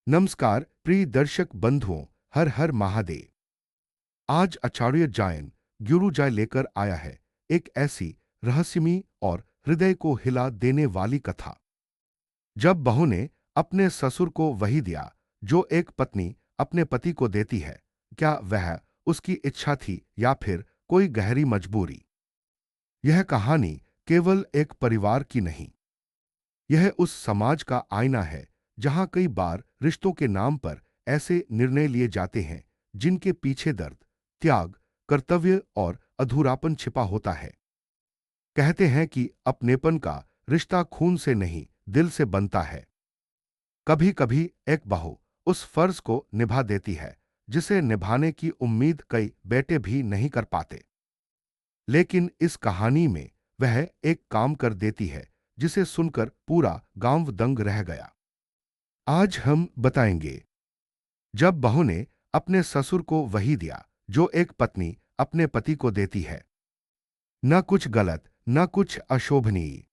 नमस्कार प्रिय दर्शक बंधुओं, हर हर महादेव। आज आचार्य जायन गुरुजय लेकर आया है एक ऐसी रहस्यमयी और हृदय को हिला देने वाली कथा। जब बहू ने अपने ससुर को वही दिया जो एक पत्नी अपने पति को देती है, क्या वह उसकी इच्छा थी या फिर कोई गहरी मजबूरी? यह कहानी केवल एक परिवार की नहीं, यह उस समाज का आईना है जहां कई बार रिश्तों के नाम पर ऐसे निर्णय लिए जाते हैं जिनके पीछे दर्द, त्याग, कर्तव्य और अधूरापन छिपा होता है। कहते हैं कि अपनेपन का रिश्ता खून से नहीं, दिल से बनता है। कभी कभी एक बहू उस फर्ज को निभा देती है जिसे निभाने की उम्मीद कई बेटे भी नहीं कर पाते। लेकिन इस कहानी में वह एक काम कर देती है जिसे सुनकर पूरा गांव दंग रह गया। आज हम बताएंगे, जब बहू ने अपने ससुर को वही दिया जो एक पत्नी अपने पति को देती है। न कुछ गलत, न कुछ अशोभनीय,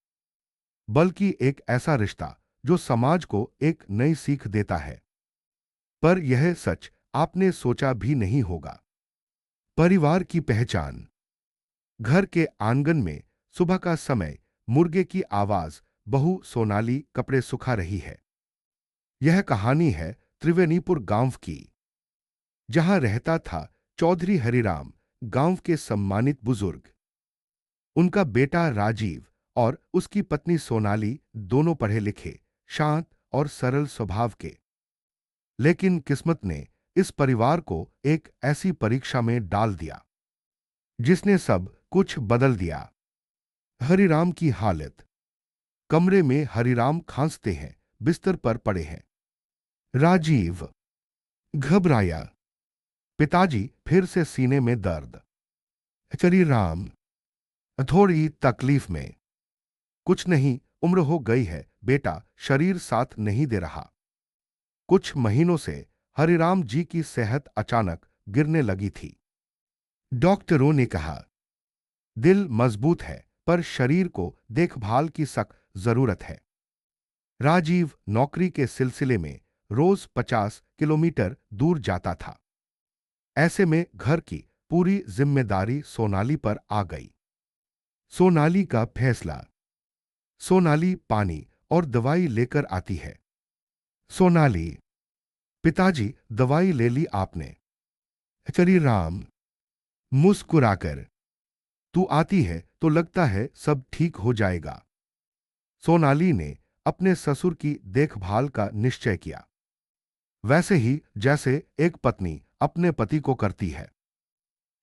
बल्कि एक ऐसा रिश्ता जो समाज को एक नई सीख देता है। पर यह सच आपने सोचा भी नहीं होगा। परिवार की पहचान। घर के आंगन में सुबह का समय, मुर्गे की आवाज, बहू सोनाली कपड़े सुखा रही है। यह कहानी है त्रिवेणीपुर गांव की, जहां रहता था चौधरी हरिराम, गांव के सम्मानित बुजुर्ग। उनका बेटा राजीव और उसकी पत्नी सोनाली दोनों पढ़े लिखे, शांत और सरल स्वभाव के। लेकिन किस्मत ने इस परिवार को एक ऐसी परीक्षा में डाल दिया जिसने सब कुछ बदल दिया। हरिराम की हालत। कमरे में हरिराम खांसते हैं, बिस्तर पर पड़े हैं। राजीव घबराया। पिताजी फिर से सीने में दर्द। हरिराम थोड़ी तकलीफ में। कुछ नहीं, उम्र हो गई है बेटा, शरीर साथ नहीं दे रहा। कुछ महीनों से हरिराम जी की सेहत अचानक गिरने लगी थी। डॉक्टरों ने कहा, दिल मजबूत है पर शरीर को देखभाल की सख्त जरूरत है। राजीव नौकरी के सिलसिले में रोज 50 किलोमीटर दूर जाता था। ऐसे में घर की पूरी जिम्मेदारी सोनाली पर आ गई। सोनाली का फैसला। सोनाली पानी और दवाई लेकर आती है। सोनाली, पिताजी दवाई ले ली आपने? हरिराम मुस्कुराकर, तू आती है तो लगता है सब ठीक हो जाएगा। सोनाली ने अपने ससुर की देखभाल का निश्चय किया, वैसे ही जैसे एक पत्नी अपने पति को करती है।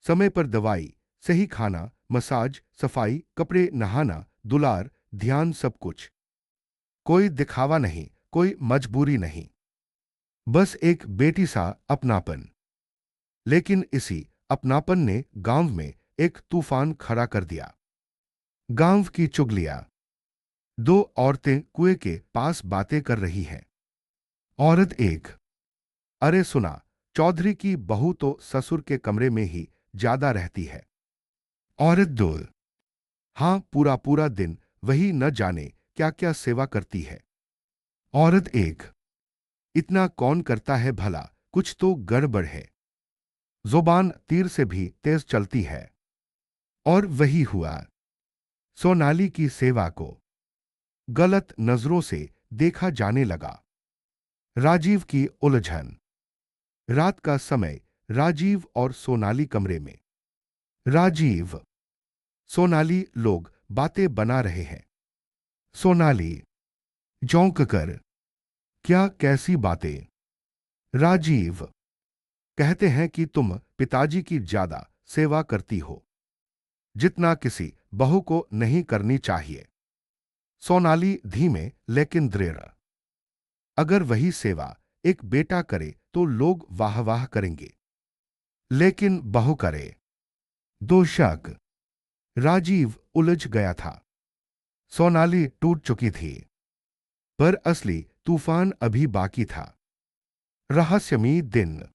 समय पर दवाई, सही खाना, मसाज, सफाई, कपड़े, नहाना, दुलार, ध्यान, सब कुछ। कोई दिखावा नहीं, कोई मजबूरी नहीं, बस एक बेटी सा अपनापन। लेकिन इसी अपनापन ने गांव में एक तूफान खड़ा कर दिया। गांव की चुगलियां। दो औरतें कुएं के पास बातें कर रही हैं। औरत एक, अरे सुना, चौधरी की बहू तो ससुर के कमरे में ही ज्यादा रहती है। औरत दो, हां, पूरा पूरा दिन वही न जाने क्या क्या सेवा करती है। औरत एक, इतना कौन करता है भला, कुछ तो गड़बड़ है। जुबान तीर से भी तेज चलती है। और वही हुआ। सोनाली की सेवा को गलत नजरों से देखा जाने लगा। राजीव की उलझन। रात का समय, राजीव और सोनाली कमरे में। राजीव, सोनाली, लोग बातें बना रहे हैं। सोनाली चौंक कर, क्या, कैसी बातें? राजीव, कहते हैं कि तुम पिताजी की ज्यादा सेवा करती हो, जितना किसी बहू को नहीं करनी चाहिए। सोनाली धीमे लेकिन दृढ़, अगर वही सेवा एक बेटा करे तो लोग वाह वाह करेंगे, लेकिन बहू करे? दो शक। राजीव उलझ गया था। सोनाली टूट चुकी थी, पर असली तूफान अभी बाकी था। रहस्यमयी दिन।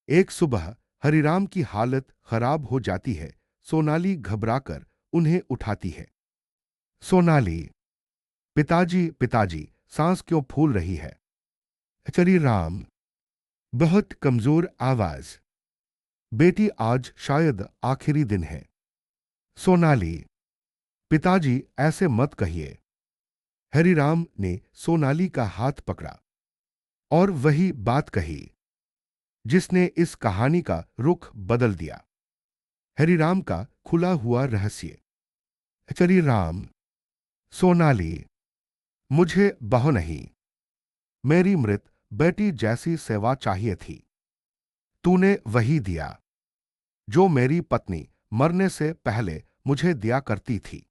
एक सुबह हरिराम की हालत खराब हो जाती है। सोनाली घबराकर उन्हें उठाती है। सोनाली, पिताजी पिताजी, सांस क्यों फूल रही है? चली राम, बहुत कमजोर आवाज। बेटी, आज शायद आखिरी दिन है। सोनाली, पिताजी ऐसे मत कहिए। हरिराम ने सोनाली का हाथ पकड़ा और वही बात कही जिसने इस कहानी का रुख बदल दिया। हरिराम का खुला हुआ रहस्य। चली राम, सोनाली, मुझे बहू नहीं, मेरी मृत बेटी जैसी सेवा चाहिए थी। तूने वही दिया जो मेरी पत्नी मरने से पहले मुझे दिया करती थी।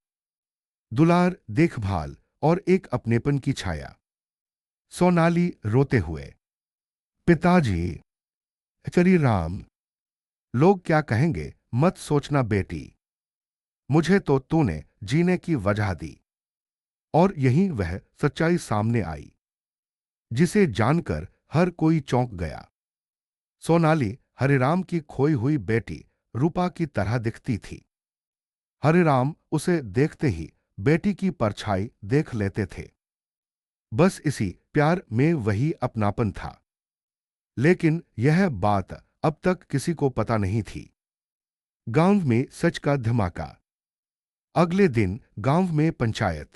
दुलार, देखभाल और एक अपनेपन की छाया। सोनाली रोते हुए, पिताजी। चली राम, लोग क्या कहेंगे मत सोचना बेटी। मुझे तो तूने जीने की वजह दी। और यहीं वह सच्चाई सामने आई जिसे जानकर हर कोई चौंक गया। सोनाली हरिराम की खोई हुई बेटी रूपा की तरह दिखती थी। हरिराम उसे देखते ही बेटी की परछाई देख लेते थे। बस इसी प्यार में वही अपनापन था। लेकिन यह बात अब तक किसी को पता नहीं थी। गांव में सच का धमाका। अगले दिन गांव में पंचायत।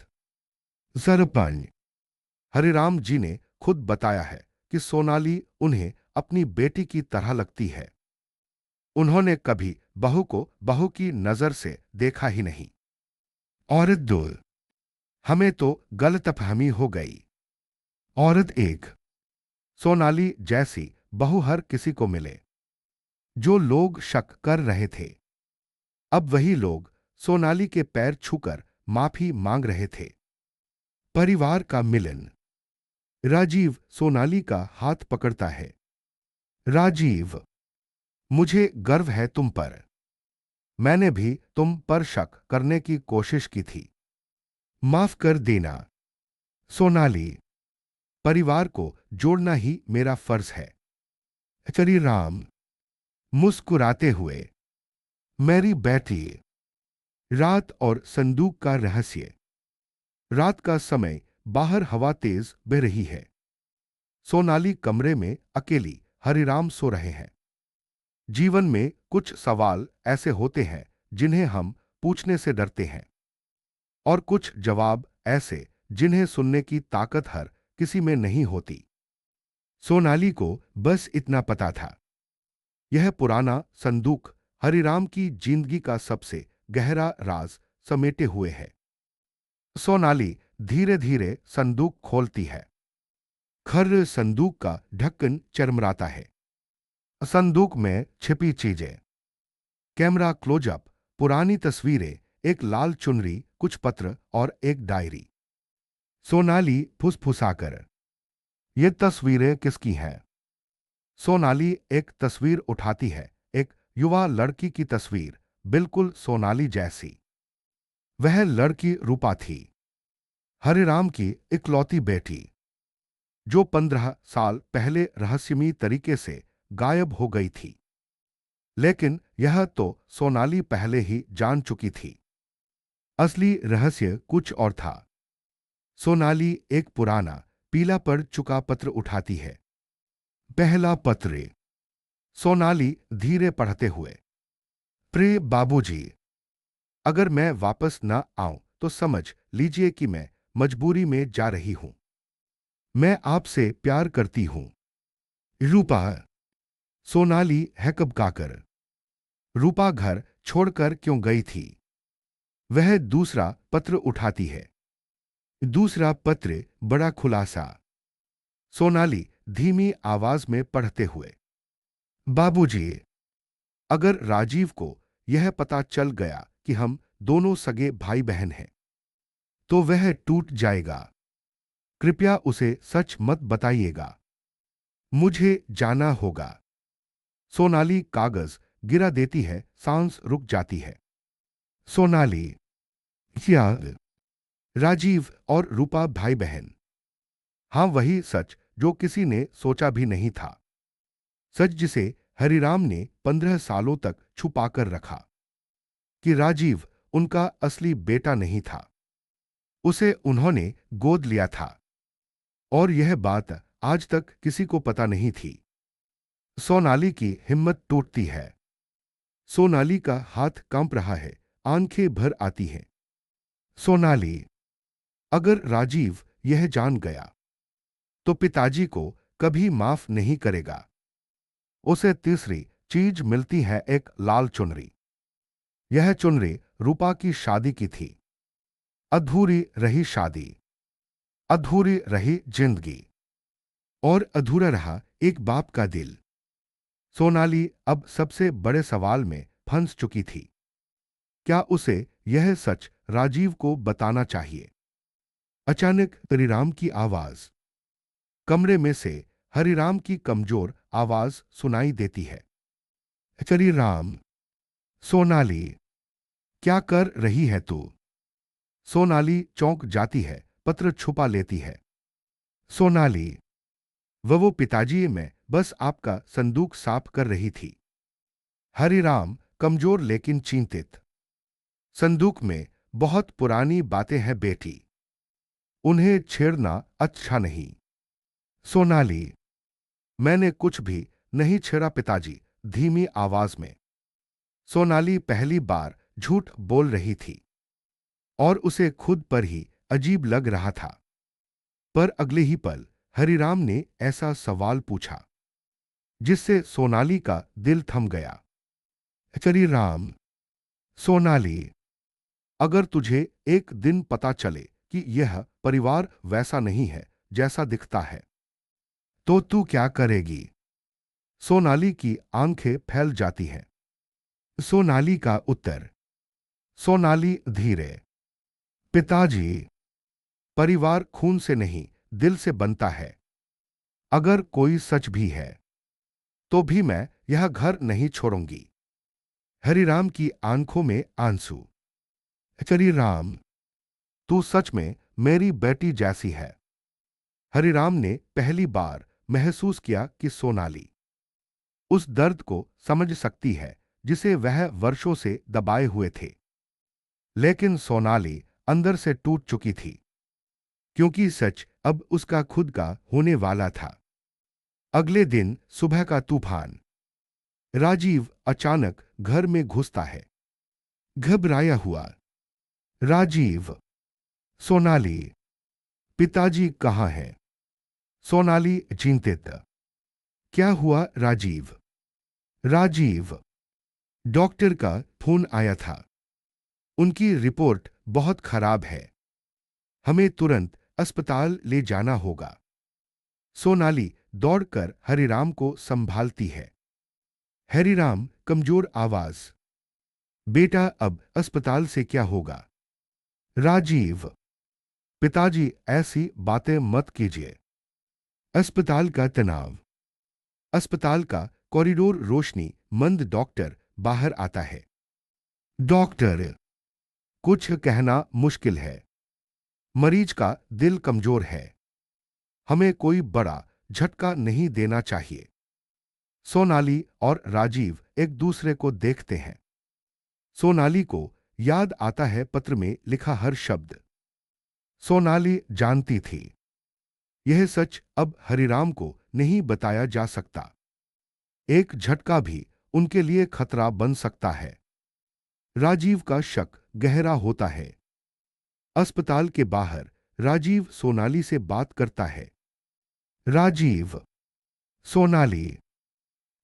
सरपंच हरिराम जी ने खुद बताया है कि सोनाली उन्हें अपनी बेटी की तरह लगती है। उन्होंने कभी बहू को बहू की नजर से देखा ही नहीं। औरत दो, हमें तो गलतफहमी हो गई। औरत एक, सोनाली जैसी बहू हर किसी को मिले। जो लोग शक कर रहे थे, अब वही लोग सोनाली के पैर छूकर माफी मांग रहे थे। परिवार का मिलन। राजीव सोनाली का हाथ पकड़ता है। राजीव, मुझे गर्व है तुम पर। मैंने भी तुम पर शक करने की कोशिश की थी। माफ कर देना। सोनाली, परिवार को जोड़ना ही मेरा फर्ज है। चली राम, मुस्कुराते हुए, मेरी बेटी। रात और संदूक का रहस्य। रात का समय, बाहर हवा तेज बह रही है। सोनाली कमरे में अकेली, हरिराम सो रहे हैं। जीवन में कुछ सवाल ऐसे होते हैं जिन्हें हम पूछने से डरते हैं, और कुछ जवाब ऐसे जिन्हें सुनने की ताकत हर किसी में नहीं होती। सोनाली को बस इतना पता था, यह पुराना संदूक हरिराम की जिंदगी का सबसे गहरा राज समेटे हुए है। सोनाली धीरे धीरे संदूक खोलती है। खर संदूक का ढक्कन चरमराता है। संदूक में छिपी चीजें। कैमरा क्लोजअप, पुरानी तस्वीरें, एक लाल चुनरी, कुछ पत्र और एक डायरी। सोनाली फुसफुसाकर, ये तस्वीरें किसकी हैं? सोनाली एक तस्वीर उठाती है, एक युवा लड़की की तस्वीर, बिल्कुल सोनाली जैसी। वह लड़की रूपा थी, हरिराम की इकलौती बेटी, जो 15 साल पहले रहस्यमयी तरीके से गायब हो गई थी। लेकिन यह तो सोनाली पहले ही जान चुकी थी। असली रहस्य कुछ और था। सोनाली एक पुराना, पीला पड़ चुका पत्र उठाती है। पहला पत्र। सोनाली धीरे पढ़ते हुए, प्रिय बाबूजी, अगर मैं वापस न आऊं तो समझ लीजिए कि मैं मजबूरी में जा रही हूं। मैं आपसे प्यार करती हूं। रूपा। सोनाली हैकबकाकर, रूपा घर छोड़कर क्यों गई थी? वह दूसरा पत्र उठाती है। दूसरा पत्र बड़ा खुलासा। सोनाली धीमी आवाज में पढ़ते हुए, बाबूजी, अगर राजीव को यह पता चल गया कि हम दोनों सगे भाई बहन हैं, तो वह टूट जाएगा। कृपया उसे सच मत बताइएगा। मुझे जाना होगा। सोनाली कागज गिरा देती है, सांस रुक जाती है। सोनाली, क्या राजीव और रूपा भाई बहन? हां, वही सच जो किसी ने सोचा भी नहीं था। सच जिसे हरिराम ने 15 सालों तक छुपाकर रखा, कि राजीव उनका असली बेटा नहीं था। उसे उन्होंने गोद लिया था। और यह बात आज तक किसी को पता नहीं थी। सोनाली की हिम्मत टूटती है। सोनाली का हाथ कांप रहा है, आंखें भर आती हैं। सोनाली, अगर राजीव यह जान गया तो पिताजी को कभी माफ नहीं करेगा। उसे तीसरी चीज मिलती है, एक लाल चुनरी। यह चुनरी रूपा की शादी की थी। अधूरी रही शादी, अधूरी रही जिंदगी, और अधूरा रहा एक बाप का दिल। सोनाली अब सबसे बड़े सवाल में फंस चुकी थी। क्या उसे यह सच राजीव को बताना चाहिए? अचानक हरिराम की आवाज। कमरे में से हरिराम की कमजोर आवाज सुनाई देती है। हरिराम। सोनाली, क्या कर रही है तू? सोनाली चौंक जाती है, पत्र छुपा लेती है। सोनाली, वो पिताजी, मैं बस आपका संदूक साफ कर रही थी। हरिराम कमजोर लेकिन चिंतित। संदूक में बहुत पुरानी बातें हैं बेटी, उन्हें छेड़ना अच्छा नहीं। सोनाली, मैंने कुछ भी नहीं छेड़ा पिताजी, धीमी आवाज में। सोनाली पहली बार झूठ बोल रही थी और उसे खुद पर ही अजीब लग रहा था। पर अगले ही पल हरिराम ने ऐसा सवाल पूछा जिससे सोनाली का दिल थम गया। हरिराम। सोनाली, अगर तुझे एक दिन पता चले कि यह परिवार वैसा नहीं है जैसा दिखता है, तो तू क्या करेगी? सोनाली की आंखें फैल जाती हैं। सोनाली का उत्तर। सोनाली धीरे। पिताजी, परिवार खून से नहीं, दिल से बनता है। अगर कोई सच भी है तो भी मैं यह घर नहीं छोड़ूंगी। हरिराम की आंखों में आंसू। हरिराम, तू सच में मेरी बेटी जैसी है। हरिराम ने पहली बार महसूस किया कि सोनाली उस दर्द को समझ सकती है जिसे वह वर्षों से दबाए हुए थे। लेकिन सोनाली अंदर से टूट चुकी थी, क्योंकि सच अब उसका खुद का होने वाला था। अगले दिन सुबह का तूफान। राजीव अचानक घर में घुसता है, घबराया हुआ। राजीव। सोनाली, पिताजी कहाँ हैं? सोनाली चिंतित। क्या हुआ राजीव? राजीव, डॉक्टर का फोन आया था। उनकी रिपोर्ट बहुत खराब है। हमें तुरंत अस्पताल ले जाना होगा। सोनाली दौड़कर हरिराम को संभालती है। हरिराम कमजोर आवाज। बेटा, अब अस्पताल से क्या होगा? राजीव, पिताजी ऐसी बातें मत कीजिए। अस्पताल का तनाव। अस्पताल का कॉरिडोर रोशनी मंद। डॉक्टर बाहर आता है। डॉक्टर, कुछ कहना मुश्किल है। मरीज का दिल कमजोर है। हमें कोई बड़ा झटका नहीं देना चाहिए। सोनाली और राजीव एक दूसरे को देखते हैं। सोनाली को याद आता है पत्र में लिखा हर शब्द। सोनाली जानती थी यह सच अब हरिराम को नहीं बताया जा सकता। एक झटका भी उनके लिए खतरा बन सकता है। राजीव का शक गहरा होता है। अस्पताल के बाहर राजीव सोनाली से बात करता है। राजीव। सोनाली,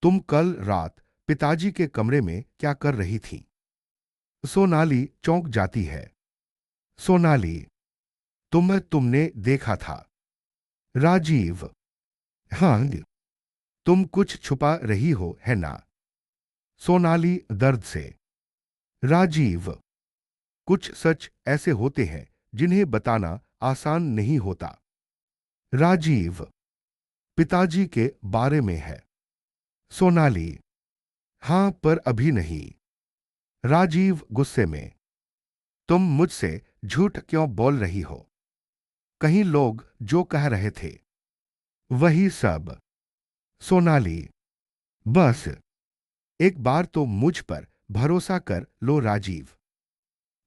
तुम कल रात पिताजी के कमरे में क्या कर रही थी? सोनाली चौंक जाती है। सोनाली, तुमने देखा था। राजीव। हाँ, तुम कुछ छुपा रही हो, है ना? सोनाली दर्द से। राजीव, कुछ सच ऐसे होते हैं जिन्हें बताना आसान नहीं होता। राजीव, पिताजी के बारे में है। सोनाली, हां, पर अभी नहीं। राजीव गुस्से में। तुम मुझसे झूठ क्यों बोल रही हो? कहीं लोग जो कह रहे थे वही सब। सोनाली, बस एक बार तो मुझ पर भरोसा कर लो राजीव।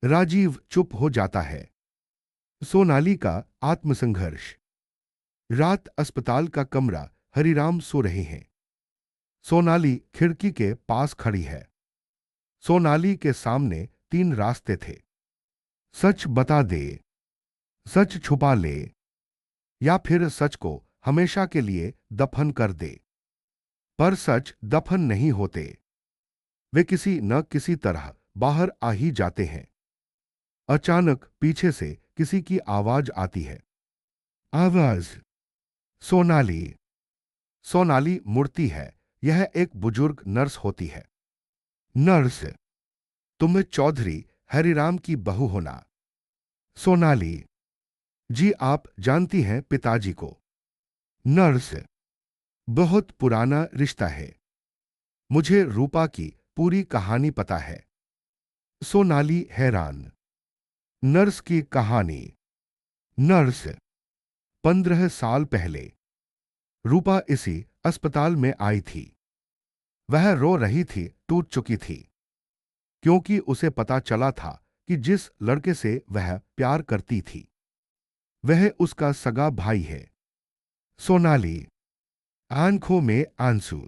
राजीव चुप हो जाता है। सोनाली का आत्मसंघर्ष। रात अस्पताल का कमरा, हरिराम सो रहे हैं। सोनाली खिड़की के पास खड़ी है। सोनाली के सामने तीन रास्ते थे। सच बता दे, सच छुपा ले, या फिर सच को हमेशा के लिए दफन कर दे। पर सच दफन नहीं होते, वे किसी न किसी तरह बाहर आ ही जाते हैं। अचानक पीछे से किसी की आवाज आती है। आवाज। सोनाली। सोनाली मुड़ती है। यह एक बुजुर्ग नर्स होती है। नर्स, तुम चौधरी हरिराम की बहू होना। सोनाली, जी आप जानती हैं पिताजी को। नर्स, बहुत पुराना रिश्ता है, मुझे रूपा की पूरी कहानी पता है। सोनाली हैरान। नर्स की कहानी। नर्स, 15 साल पहले रूपा इसी अस्पताल में आई थी। वह रो रही थी, टूट चुकी थी, क्योंकि उसे पता चला था कि जिस लड़के से वह प्यार करती थी वह उसका सगा भाई है। सोनाली, आंखों में आंसू,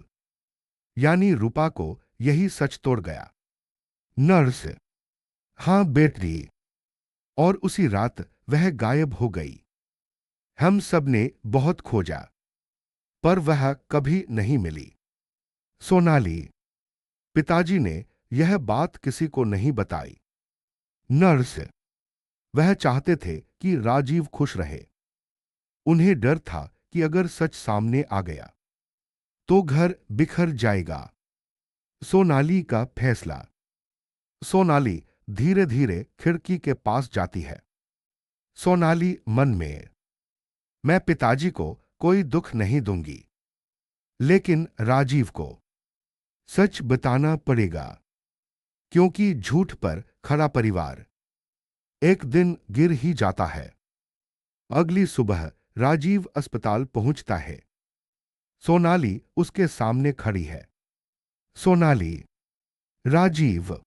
यानी रूपा को यही सच तोड़ गया। नर्स, हां बेटी। और उसी रात वह गायब हो गई। हम सब ने बहुत खोजा, पर वह कभी नहीं मिली। सोनाली, पिताजी ने यह बात किसी को नहीं बताई। नर्स, वह चाहते थे कि राजीव खुश रहे। उन्हें डर था कि अगर सच सामने आ गया तो घर बिखर जाएगा। सोनाली का फैसला। सोनाली धीरे धीरे खिड़की के पास जाती है। सोनाली मन में, मैं पिताजी को कोई दुख नहीं दूंगी, लेकिन राजीव को सच बताना पड़ेगा, क्योंकि झूठ पर खड़ा परिवार एक दिन गिर ही जाता है। अगली सुबह राजीव अस्पताल पहुंचता है। सोनाली उसके सामने खड़ी है। सोनाली, राजीव,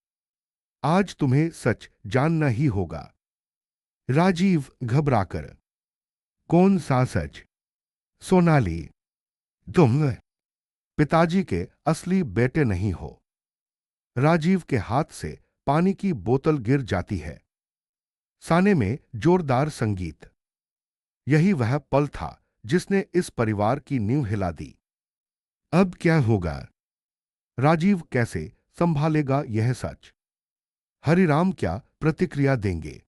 आज तुम्हें सच जानना ही होगा। राजीव घबराकर, कौन सा सच? सोनाली, तुम पिताजी के असली बेटे नहीं हो। राजीव के हाथ से पानी की बोतल गिर जाती है। साने में जोरदार संगीत। यही वह पल था जिसने इस परिवार की नींव हिला दी। अब क्या होगा? राजीव कैसे संभालेगा यह सच? हरिराम क्या प्रतिक्रिया देंगे?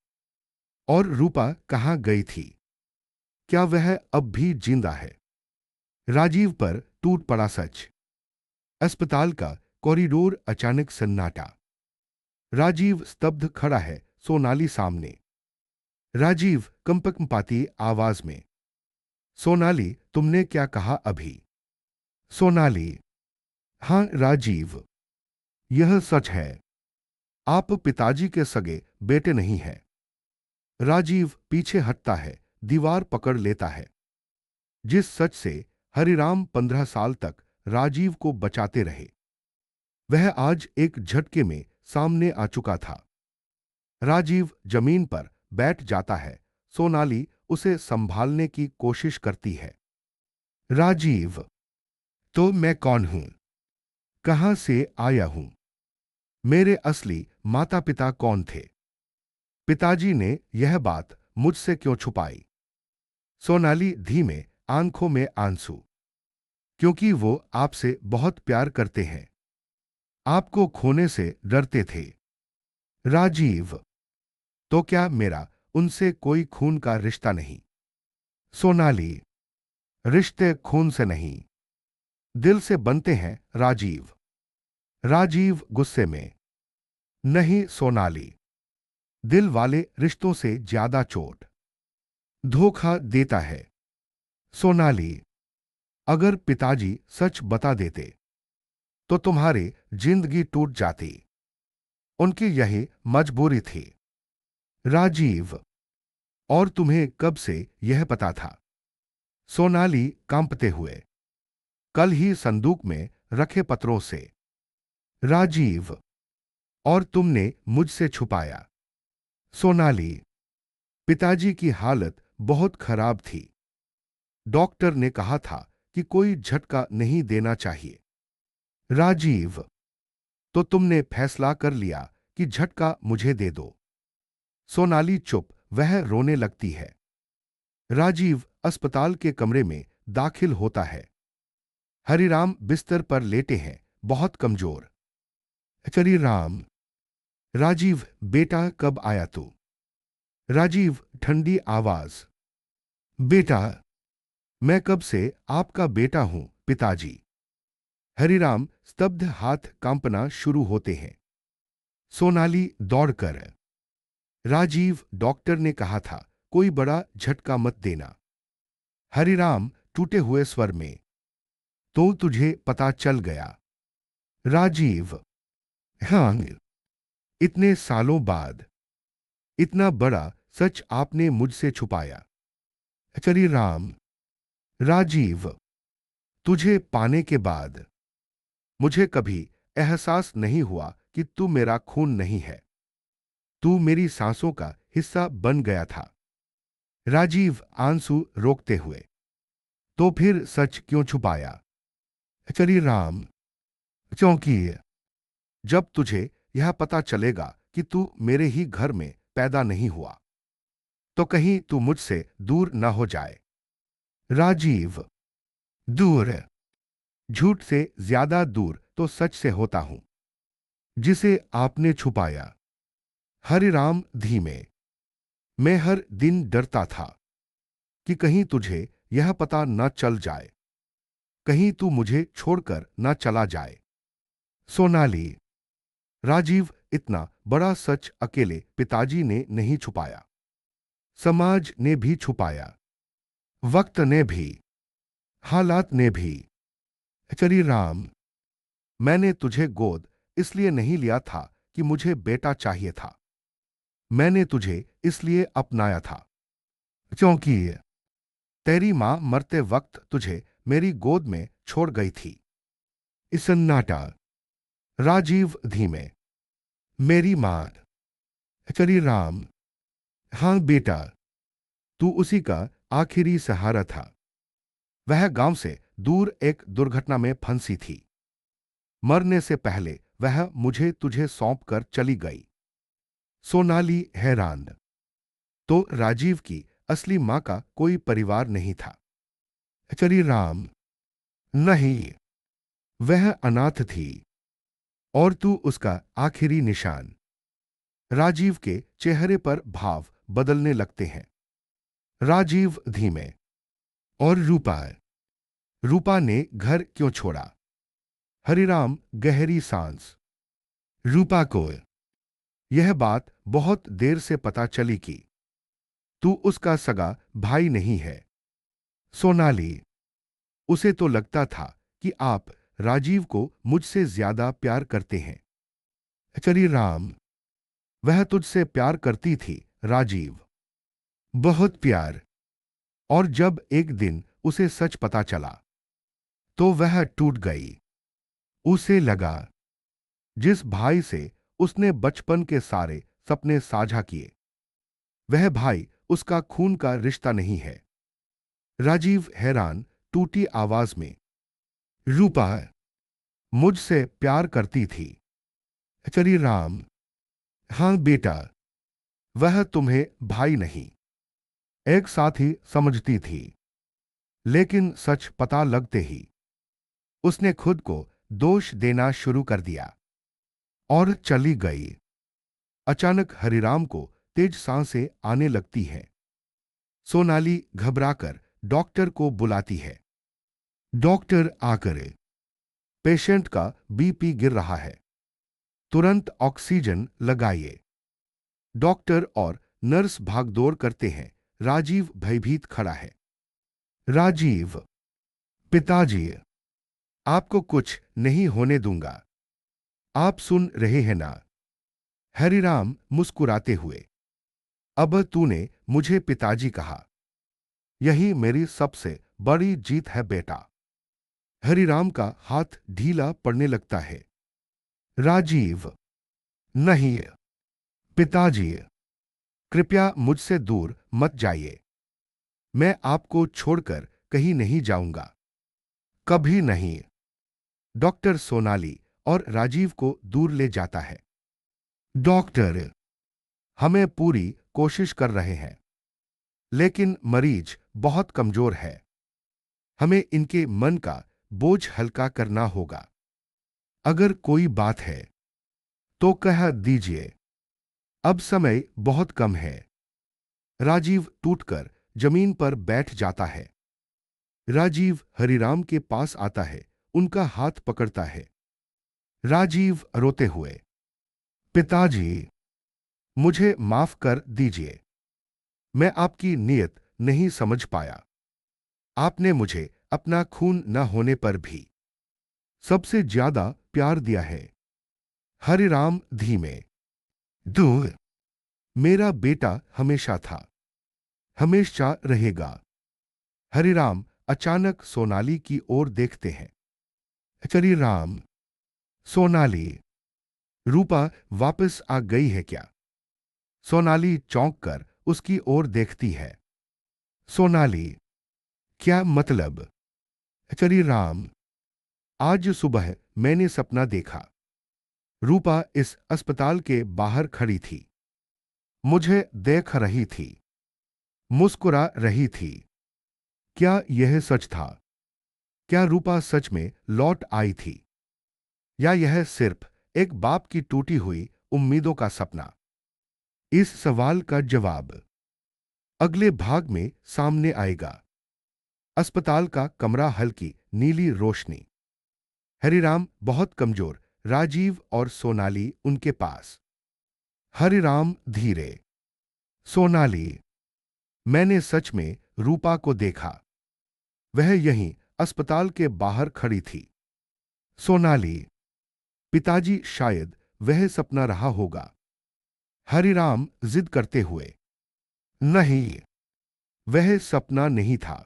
और रूपा कहां गई थी? क्या वह अब भी जिंदा है? राजीव पर टूट पड़ा सच। अस्पताल का कॉरिडोर अचानक सन्नाटा। राजीव स्तब्ध खड़ा है सोनाली सामने। राजीव कंपकंपाती आवाज में, सोनाली तुमने क्या कहा अभी? सोनाली, हां राजीव, यह सच है, आप पिताजी के सगे बेटे नहीं हैं। राजीव पीछे हटता है, दीवार पकड़ लेता है। जिस सच से हरिराम 15 साल तक राजीव को बचाते रहे वह आज एक झटके में सामने आ चुका था। राजीव जमीन पर बैठ जाता है। सोनाली उसे संभालने की कोशिश करती है। राजीव, तो मैं कौन हूं? कहां से आया हूं? मेरे असली माता पिता कौन थे? पिताजी ने यह बात मुझसे क्यों छुपाई? सोनाली धीमे, आंखों में आंसू, क्योंकि वो आपसे बहुत प्यार करते हैं, आपको खोने से डरते थे। राजीव, तो क्या मेरा उनसे कोई खून का रिश्ता नहीं? सोनाली, रिश्ते खून से नहीं, दिल से बनते हैं राजीव। राजीव गुस्से में, नहीं सोनाली, दिल वाले रिश्तों से ज्यादा चोट धोखा देता है। सोनाली, अगर पिताजी सच बता देते तो तुम्हारी जिंदगी टूट जाती, उनकी यही मजबूरी थी। राजीव, और तुम्हें कब से यह पता था? सोनाली कांपते हुए, कल ही संदूक में रखे पत्रों से। राजीव, और तुमने मुझसे छुपाया? सोनाली, पिताजी की हालत बहुत खराब थी, डॉक्टर ने कहा था कि कोई झटका नहीं देना चाहिए। राजीव, तो तुमने फैसला कर लिया कि झटका मुझे दे दो। सोनाली चुप, वह रोने लगती है। राजीव अस्पताल के कमरे में दाखिल होता है। हरिराम बिस्तर पर लेटे हैं, बहुत कमजोर। हरिराम, राजीव बेटा कब आया तू? राजीव ठंडी आवाज, बेटा, मैं कब से आपका बेटा हूं पिताजी। हरिराम स्तब्ध, हाथ कांपना शुरू होते हैं। सोनाली दौड़कर, राजीव, डॉक्टर ने कहा था कोई बड़ा झटका मत देना। हरिराम टूटे हुए स्वर में, तो तुझे पता चल गया। राजीव, हाँ, इतने सालों बाद इतना बड़ा सच आपने मुझसे छुपाया। हरिराम, राजीव, तुझे पाने के बाद मुझे कभी एहसास नहीं हुआ कि तू मेरा खून नहीं है। तू मेरी सांसों का हिस्सा बन गया था। राजीव आंसू रोकते हुए, तो फिर सच क्यों छुपाया? हरिराम, क्योंकि जब तुझे यह पता चलेगा कि तू मेरे ही घर में पैदा नहीं हुआ, तो कहीं तू मुझसे दूर न हो जाए। राजीव, दूर? झूठ से ज्यादा दूर तो सच से होता हूं, जिसे आपने छुपाया। हरिराम धीमे, मैं हर दिन डरता था कि कहीं तुझे यह पता न चल जाए, कहीं तू मुझे छोड़कर न चला जाए। सोनाली, राजीव, इतना बड़ा सच अकेले पिताजी ने नहीं छुपाया, समाज ने भी छुपाया, वक्त ने भी, हालात ने भी। हरिराम, मैंने तुझे गोद इसलिए नहीं लिया था कि मुझे बेटा चाहिए था। मैंने तुझे इसलिए अपनाया था क्योंकि तेरी मां मरते वक्त तुझे मेरी गोद में छोड़ गई थी। सन्नाटा। राजीव धीमे, मेरी मां? हरिराम, हां बेटा, तू उसी का आखिरी सहारा था। वह गांव से दूर एक दुर्घटना में फंसी थी। मरने से पहले वह मुझे तुझे सौंप कर चली गई। सोनाली हैरान, तो राजीव की असली मां का कोई परिवार नहीं था? हरिराम, नहीं, वह अनाथ थी और तू उसका आखिरी निशान। राजीव के चेहरे पर भाव बदलने लगते हैं। राजीव धीमे, और रूपा? रूपा ने घर क्यों छोड़ा? हरिराम गहरी सांस, रूपा को यह बात बहुत देर से पता चली कि तू उसका सगा भाई नहीं है। सोनाली, उसे तो लगता था कि आप राजीव को मुझसे ज्यादा प्यार करते हैं। हरिराम, वह तुझसे प्यार करती थी राजीव, बहुत प्यार। और जब एक दिन उसे सच पता चला, तो वह टूट गई। उसे लगा जिस भाई से उसने बचपन के सारे सपने साझा किए, वह भाई उसका खून का रिश्ता नहीं है। राजीव हैरान, टूटी आवाज में, रूपा मुझसे प्यार करती थी? हरिराम, हां बेटा, वह तुम्हें भाई नहीं, एक साथी समझती थी। लेकिन सच पता लगते ही उसने खुद को दोष देना शुरू कर दिया और चली गई। अचानक हरिराम को तेज सांसें आने लगती हैं। सोनाली घबराकर डॉक्टर को बुलाती है। डॉक्टर आकर, पेशेंट का बीपी गिर रहा है, तुरंत ऑक्सीजन लगाइए। डॉक्टर और नर्स भागदौड़ करते हैं। राजीव भयभीत खड़ा है। राजीव, पिताजी, आपको कुछ नहीं होने दूंगा, आप सुन रहे हैं ना? हरिराम मुस्कुराते हुए, अब तूने मुझे पिताजी कहा, यही मेरी सबसे बड़ी जीत है बेटा। हरिराम का हाथ ढीला पड़ने लगता है। राजीव, नहीं पिताजी, कृपया मुझसे दूर मत जाइए। मैं आपको छोड़कर कहीं नहीं जाऊंगा, कभी नहीं। डॉक्टर सोनाली और राजीव को दूर ले जाता है। डॉक्टर, हमें पूरी कोशिश कर रहे हैं, लेकिन मरीज बहुत कमजोर है। हमें इनके मन का बोझ हल्का करना होगा। अगर कोई बात है तो कह दीजिए, अब समय बहुत कम है। राजीव टूटकर जमीन पर बैठ जाता है। राजीव हरिराम के पास आता है, उनका हाथ पकड़ता है। राजीव रोते हुए, पिताजी, मुझे माफ कर दीजिए। मैं आपकी नीयत नहीं समझ पाया। आपने मुझे अपना खून न होने पर भी सबसे ज्यादा प्यार दिया है। हरिराम धीमे, दूर, मेरा बेटा हमेशा था, हमेशा रहेगा। हरिराम अचानक सोनाली की ओर देखते हैं। हरिराम, सोनाली, रूपा वापस आ गई है क्या? सोनाली चौंक कर उसकी ओर देखती है। सोनाली, क्या मतलब? हरिराम, आज सुबह मैंने सपना देखा। रूपा इस अस्पताल के बाहर खड़ी थी, मुझे देख रही थी, मुस्कुरा रही थी। क्या यह सच था? क्या रूपा सच में लौट आई थी, या यह सिर्फ एक बाप की टूटी हुई उम्मीदों का सपना? इस सवाल का जवाब अगले भाग में सामने आएगा। अस्पताल का कमरा, हल्की नीली रोशनी। हरिराम बहुत कमजोर, राजीव और सोनाली उनके पास। हरिराम धीरे, सोनाली, मैंने सच में रूपा को देखा। वह यहीं अस्पताल के बाहर खड़ी थी। सोनाली, पिताजी, शायद वह सपना रहा होगा। हरिराम जिद करते हुए, नहीं, वह सपना नहीं था।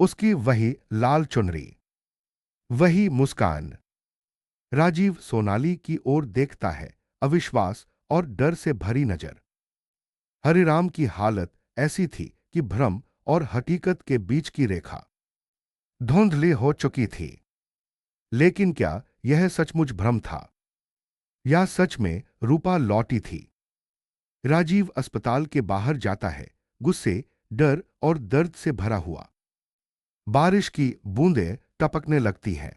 उसकी वही लाल चुनरी, वही मुस्कान। राजीव सोनाली की ओर देखता है, अविश्वास और डर से भरी नजर। हरिराम की हालत ऐसी थी कि भ्रम और हकीकत के बीच की रेखा धुंधली हो चुकी थी। लेकिन क्या यह सचमुच भ्रम था, या सच में रूपा लौटी थी? राजीव अस्पताल के बाहर जाता है, गुस्से, डर और दर्द से भरा हुआ। बारिश की बूंदें टपकने लगती हैं।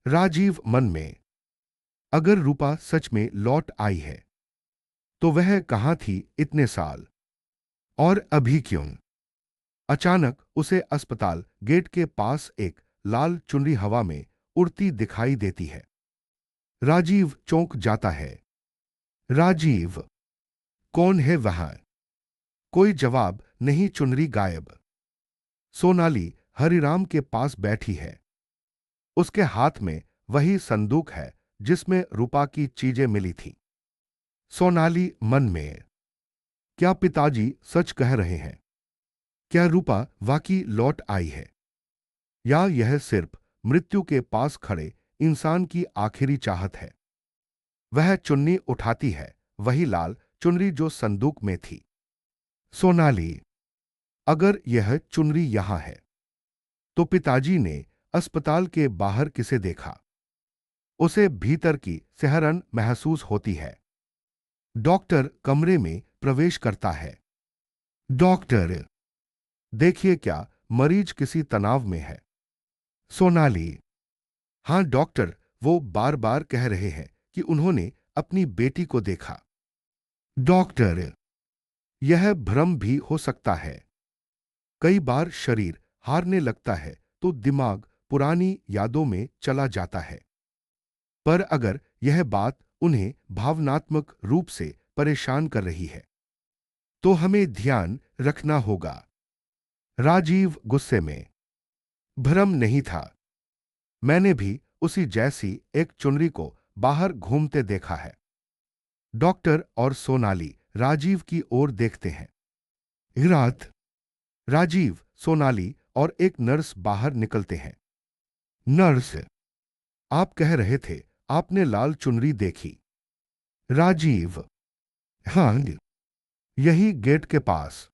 राजीव मन में, अगर रूपा सच में लौट आई है तो वह कहां थी इतने साल, और अभी क्यों? अचानक उसे अस्पताल गेट के पास एक लाल चुनरी हवा में उड़ती दिखाई देती है। राजीव चौंक जाता है। राजीव, कौन है वहां? कोई जवाब नहीं, चुनरी गायब। सोनाली हरिराम के पास बैठी है। उसके हाथ में वही संदूक है जिसमें रूपा की चीजें मिली थी। सोनाली मन में, क्या पिताजी सच कह रहे हैं? क्या रूपा वाकई लौट आई है, या यह सिर्फ मृत्यु के पास खड़े इंसान की आखिरी चाहत है? वह चुन्नी उठाती है, वही लाल चुनरी जो संदूक में थी। सोनाली, अगर यह चुनरी यहां है तो पिताजी ने अस्पताल के बाहर किसे देखा? उसे भीतर की सिहरन महसूस होती है। डॉक्टर कमरे में प्रवेश करता है। डॉक्टर, देखिए, क्या मरीज किसी तनाव में है? सोनाली, हां डॉक्टर, वो बार बार कह रहे हैं कि उन्होंने अपनी बेटी को देखा। डॉक्टर, यह भ्रम भी हो सकता है। कई बार शरीर हारने लगता है तो दिमाग पुरानी यादों में चला जाता है। पर अगर यह बात उन्हें भावनात्मक रूप से परेशान कर रही है तो हमें ध्यान रखना होगा। राजीव गुस्से में, भ्रम नहीं था। मैंने भी उसी जैसी एक चुनरी को बाहर घूमते देखा है। डॉक्टर और सोनाली राजीव की ओर देखते हैं। रात, राजीव, सोनाली और एक नर्स बाहर निकलते हैं। नर्स, आप कह रहे थे आपने लाल चुनरी देखी। राजीव, हां, यही गेट के पास।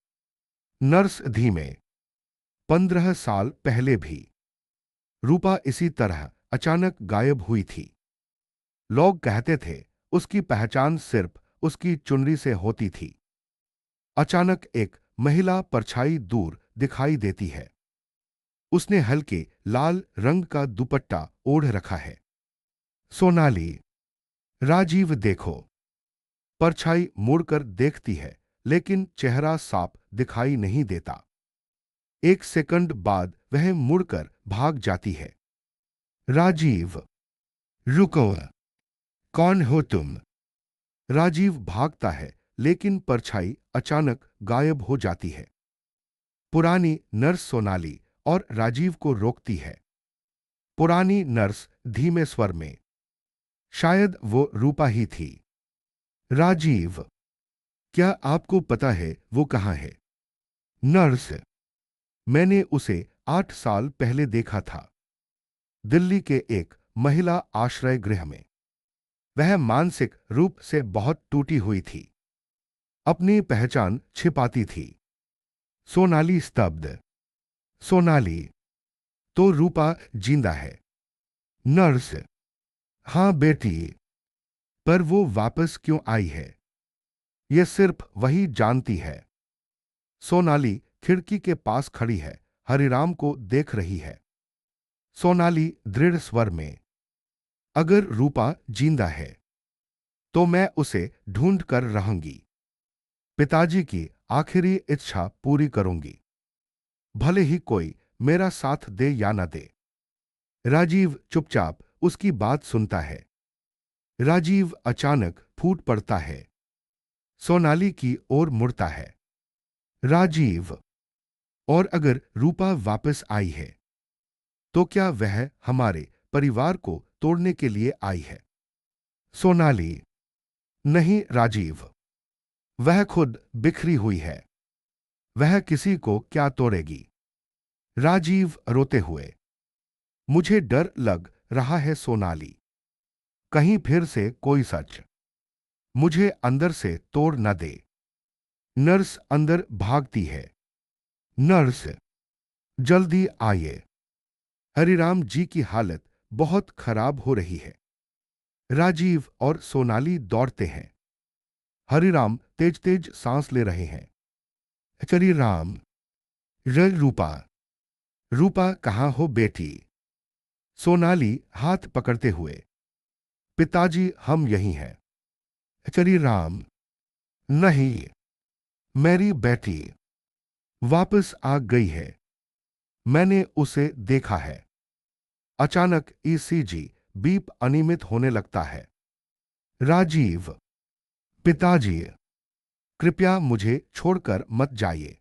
नर्स धीमे, 15 साल पहले भी रूपा इसी तरह अचानक गायब हुई थी। लोग कहते थे उसकी पहचान सिर्फ उसकी चुनरी से होती थी। अचानक एक महिला परछाई दूर दिखाई देती है। उसने हल्के लाल रंग का दुपट्टा ओढ़ रखा है। सोनाली। राजीव देखो। परछाई मुड़कर देखती है, लेकिन चेहरा साफ दिखाई नहीं देता। एक सेकंड बाद वह मुड़कर भाग जाती है। राजीव। रुको। कौन हो तुम? राजीव भागता है, लेकिन परछाई अचानक गायब हो जाती है। पुरानी नर्स सोनाली और राजीव को रोकती है। पुरानी नर्स धीमे स्वर में, शायद वो रूपा ही थी। राजीव, क्या आपको पता है वो कहाँ है? नर्स, मैंने उसे 8 साल पहले देखा था, दिल्ली के एक महिला आश्रय गृह में। वह मानसिक रूप से बहुत टूटी हुई थी, अपनी पहचान छिपाती थी। सोनाली स्तब्ध। सोनाली, तो रूपा जिंदा है? नर्स, हाँ बेटी, पर वो वापस क्यों आई है, ये सिर्फ वही जानती है। सोनाली खिड़की के पास खड़ी है, हरिराम को देख रही है। सोनाली दृढ़ स्वर में, अगर रूपा जिंदा है तो मैं उसे ढूंढ कर रहूंगी। पिताजी की आखिरी इच्छा पूरी करूंगी, भले ही कोई मेरा साथ दे या न दे। राजीव चुपचाप उसकी बात सुनता है। राजीव अचानक फूट पड़ता है। सोनाली की ओर मुड़ता है। राजीव, और अगर रूपा वापस आई है तो क्या वह हमारे परिवार को तोड़ने के लिए आई है? सोनाली, नहीं राजीव, वह खुद बिखरी हुई है, वह किसी को क्या तोड़ेगी? राजीव रोते हुए, मुझे डर लग रहा है सोनाली, कहीं फिर से कोई सच मुझे अंदर से तोड़ न दे। नर्स अंदर भागती है। नर्स, जल्दी आइए, हरिराम जी की हालत बहुत खराब हो रही है। राजीव और सोनाली दौड़ते हैं। हरिराम तेज तेज सांस ले रहे हैं। हरिराम। रूपा। रूपा कहाँ हो बेटी? सोनाली हाथ पकड़ते हुए, पिताजी हम यहीं हैं। हरिराम, नहीं, मेरी बेटी वापस आ गई है, मैंने उसे देखा है। अचानक ईसीजी बीप अनियमित होने लगता है। राजीव, पिताजी, कृपया मुझे छोड़कर मत जाइए,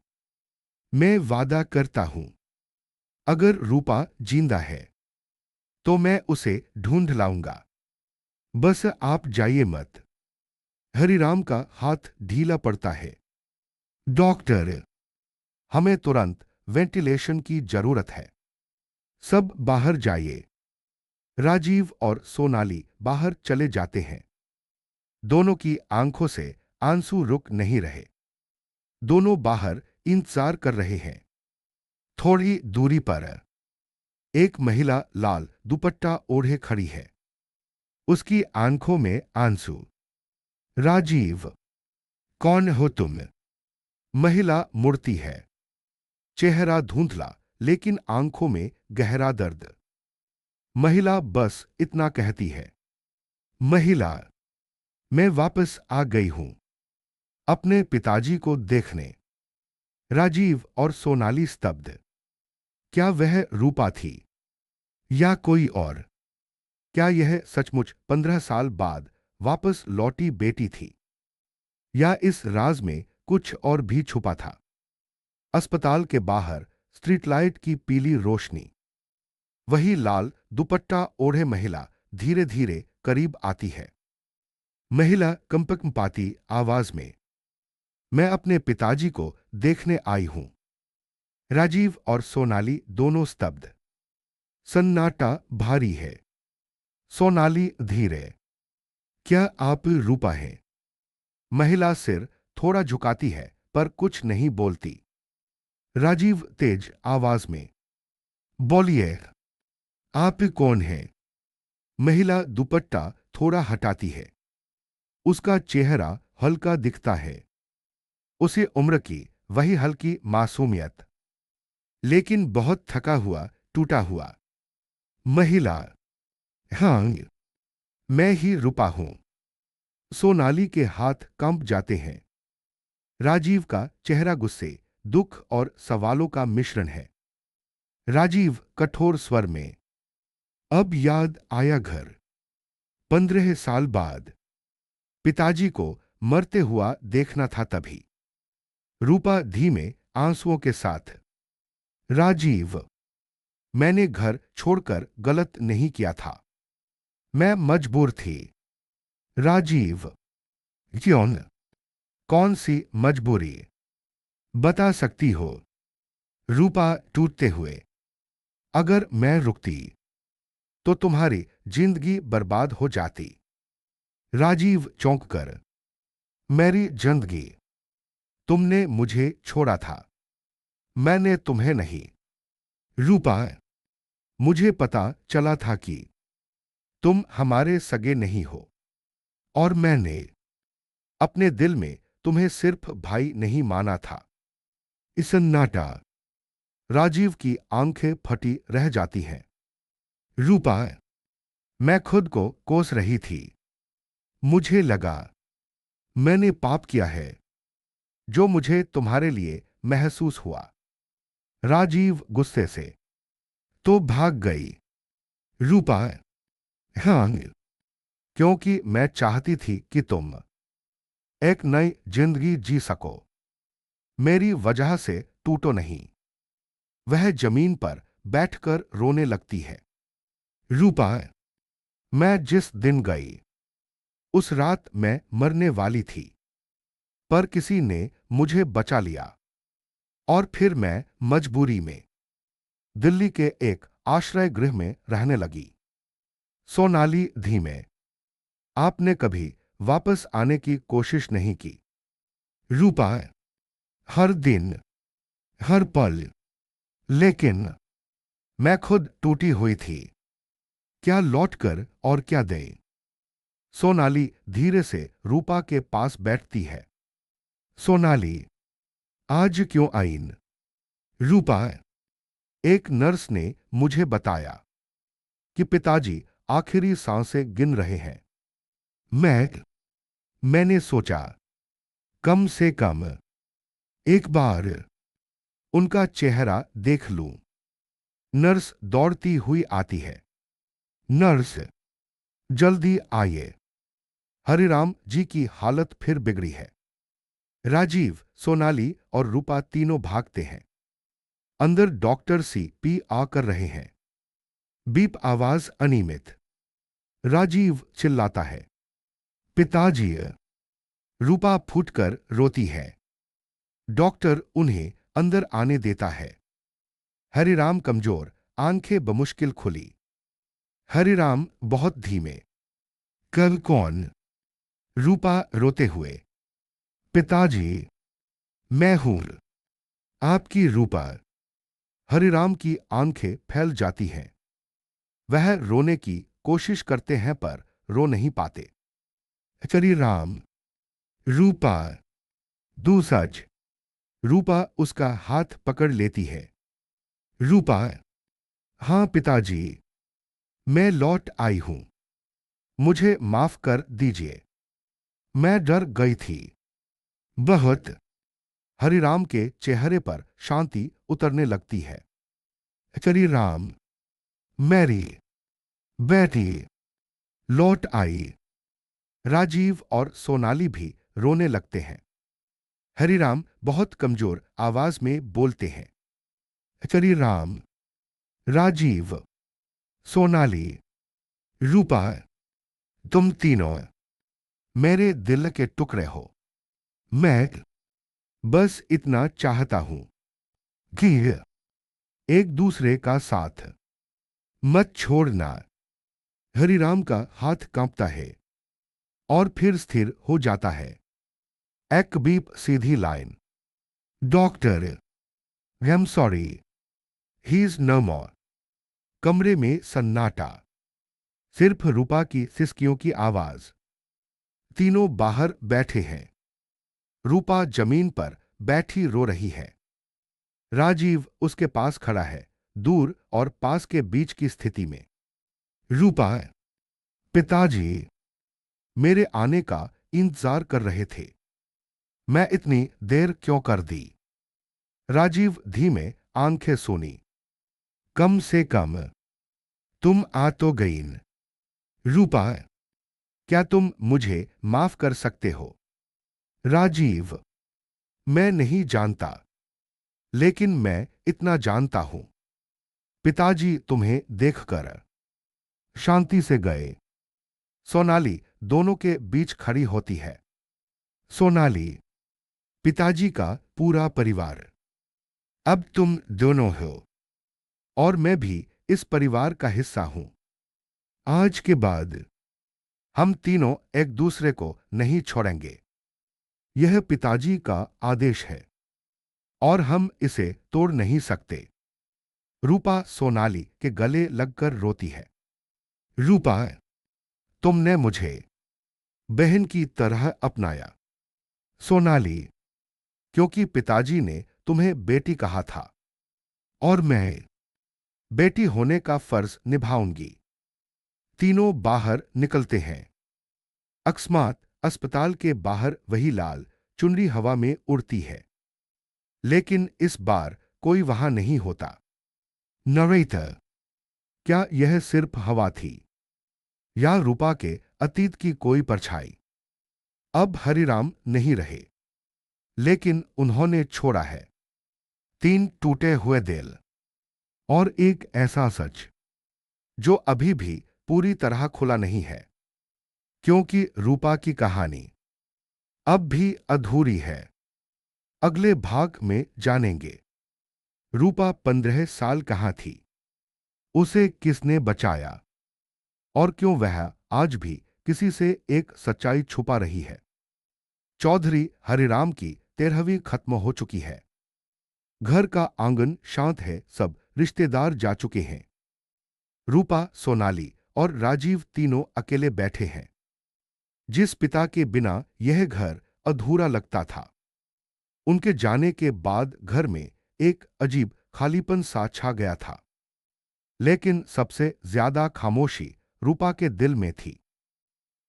मैं वादा करता हूं, अगर रूपा जिंदा है तो मैं उसे ढूंढ लाऊंगा, बस आप जाइए मत। हरिराम का हाथ ढीला पड़ता है। डॉक्टर, हमें तुरंत वेंटिलेशन की जरूरत है, सब बाहर जाइए। राजीव और सोनाली बाहर चले जाते हैं। दोनों की आंखों से आंसू रुक नहीं रहे। दोनों बाहर इंतजार कर रहे हैं। थोड़ी दूरी पर एक महिला लाल दुपट्टा ओढ़े खड़ी है, उसकी आंखों में आंसू। राजीव, कौन हो तुम? महिला मुड़ती है, चेहरा धुंधला लेकिन आंखों में गहरा दर्द। महिला बस इतना कहती है, महिला, मैं वापस आ गई हूं, अपने पिताजी को देखने। राजीव और सोनाली स्तब्ध। क्या वह रूपा थी या कोई और? क्या यह सचमुच 15 साल बाद वापस लौटी बेटी थी, या इस राज में कुछ और भी छुपा था? अस्पताल के बाहर स्ट्रीट लाइट की पीली रोशनी, वही लाल दुपट्टा ओढ़े महिला धीरे धीरे करीब आती है। महिला कंपकंपाती आवाज में, मैं अपने पिताजी को देखने आई हूं। राजीव और सोनाली दोनों स्तब्ध। सन्नाटा भारी है। सोनाली धीरे, क्या आप रूपा हैं? महिला सिर थोड़ा झुकाती है पर कुछ नहीं बोलती। राजीव तेज आवाज में, बोलिए, आप कौन हैं? महिला दुपट्टा थोड़ा हटाती है। उसका चेहरा हल्का दिखता है। उसे उम्र की वही हल्की मासूमियत, लेकिन बहुत थका हुआ, टूटा हुआ। महिला, हाँ, मैं ही रूपा हूं। सोनाली के हाथ कंप जाते हैं। राजीव का चेहरा गुस्से, दुख और सवालों का मिश्रण है। राजीव कठोर स्वर में, अब याद आया घर। 15 साल बाद पिताजी को मरते हुआ देखना था तभी। रूपा धीमे आंसुओं के साथ, राजीव, मैंने घर छोड़कर गलत नहीं किया था। मैं मजबूर थी। राजीव, क्यों? कौन सी मजबूरी? बता सकती हो? रूपा टूटते हुए, अगर मैं रुकती तो तुम्हारी जिंदगी बर्बाद हो जाती। राजीव चौंक कर, मेरी जिंदगी? तुमने मुझे छोड़ा था, मैंने तुम्हें नहीं। रूपा, मुझे पता चला था कि तुम हमारे सगे नहीं हो, और मैंने अपने दिल में तुम्हें सिर्फ भाई नहीं माना था। सन्नाटा। राजीव की आंखें फटी रह जाती हैं। रूपा, मैं खुद को कोस रही थी। मुझे लगा मैंने पाप किया है, जो मुझे तुम्हारे लिए महसूस हुआ। राजीव गुस्से से, तो भाग गई। रूपा, हाँ, क्योंकि मैं चाहती थी कि तुम एक नई जिंदगी जी सको। मेरी वजह से टूटो नहीं। वह जमीन पर बैठकर रोने लगती है। रूपा, मैं जिस दिन गई उस रात मैं मरने वाली थी, पर किसी ने मुझे बचा लिया, और फिर मैं मजबूरी में दिल्ली के एक आश्रय गृह में रहने लगी। सोनाली धीमे, आपने कभी वापस आने की कोशिश नहीं की? रूपा, हर दिन, हर पल, लेकिन मैं खुद टूटी हुई थी। क्या लौटकर और क्या दें? सोनाली धीरे से रूपा के पास बैठती है। सोनाली, आज क्यों आईन? रूपा, एक नर्स ने मुझे बताया कि पिताजी आखिरी सांसें गिन रहे हैं। मैंने सोचा कम से कम एक बार उनका चेहरा देख लूं। नर्स दौड़ती हुई आती है। नर्स, जल्दी आइए, हरिराम जी की हालत फिर बिगड़ी है। राजीव, सोनाली और रूपा तीनों भागते हैं। अंदर डॉक्टर पी आ कर रहे हैं। बीप आवाज अनियमित। राजीव चिल्लाता है, पिताजी। रूपा फूटकर रोती है। डॉक्टर उन्हें अंदर आने देता है। हरिराम कमजोर, आंखें बमुश्किल खुली। हरिराम बहुत धीमे, कल कौन? रूपा रोते हुए, पिताजी, मैं हूं आपकी रूपा। हरिराम की आंखें फैल जाती हैं। वह रोने की कोशिश करते हैं पर रो नहीं पाते। हरिराम, रूपा, तू सच। रूपा उसका हाथ पकड़ लेती है। रूपा, हां पिताजी, मैं लौट आई हूं, मुझे माफ कर दीजिए। मैं डर गई थी बहुत। हरिराम के चेहरे पर शांति उतरने लगती है। हरिराम, मैरी बेटी लौट आई। राजीव और सोनाली भी रोने लगते हैं। हरिराम बहुत कमजोर आवाज में बोलते हैं, हरिराम, राजीव, सोनाली, रूपा, तुम तीनों मेरे दिल के टुकड़े हो। मैं बस इतना चाहता हूं कि एक दूसरे का साथ मत छोड़ना। हरिराम का हाथ कांपता है और फिर स्थिर हो जाता है। एक बीप सीधी line, doctor, I am sorry, he is no more. कमरे में सन्नाटा, सिर्फ रूपा की सिसकियों की आवाज। तीनों बाहर बैठे हैं। रूपा जमीन पर बैठी रो रही है। राजीव उसके पास खड़ा है, दूर और पास के बीच की स्थिति में। रूपा, पिताजी मेरे आने का इंतजार कर रहे थे। मैं इतनी देर क्यों कर दी? राजीव धीमे आंखें सोनी। कम से कम तुम आ तो गई न। रूपा, क्या तुम मुझे माफ कर सकते हो? राजीव, मैं नहीं जानता, लेकिन मैं इतना जानता हूं। पिताजी तुम्हें देखकर शांति से गए। सोनाली दोनों के बीच खड़ी होती है। सोनाली, पिताजी का पूरा परिवार, अब तुम दोनों हो और मैं भी इस परिवार का हिस्सा हूं। आज के बाद हम तीनों एक दूसरे को नहीं छोड़ेंगे। यह पिताजी का आदेश है और हम इसे तोड़ नहीं सकते। रूपा सोनाली के गले लगकर रोती है। रूपा, तुमने मुझे बहन की तरह अपनाया। सोनाली, क्योंकि पिताजी ने तुम्हें बेटी कहा था और मैं बेटी होने का फर्ज निभाऊंगी। तीनों बाहर निकलते हैं। अकस्मात अस्पताल के बाहर वही लाल चुनरी हवा में उड़ती है, लेकिन इस बार कोई वहां नहीं होता। नरेटर, क्या यह सिर्फ हवा थी या रूपा के अतीत की कोई परछाई? अब हरिराम नहीं रहे, लेकिन उन्होंने छोड़ा है 3 टूटे हुए दिल और एक ऐसा सच जो अभी भी पूरी तरह खुला नहीं है, क्योंकि रूपा की कहानी अब भी अधूरी है। अगले भाग में जानेंगे रूपा 15 साल कहां थी, उसे किसने बचाया और क्यों वह आज भी किसी से एक सच्चाई छुपा रही है। चौधरी हरिराम की 13वीं खत्म हो चुकी है। घर का आंगन शांत है, सब रिश्तेदार जा चुके हैं। रूपा, सोनाली और राजीव तीनों अकेले बैठे हैं। जिस पिता के बिना यह घर अधूरा लगता था, उनके जाने के बाद घर में एक अजीब खालीपन सा छा गया था। लेकिन सबसे ज्यादा खामोशी रूपा के दिल में थी।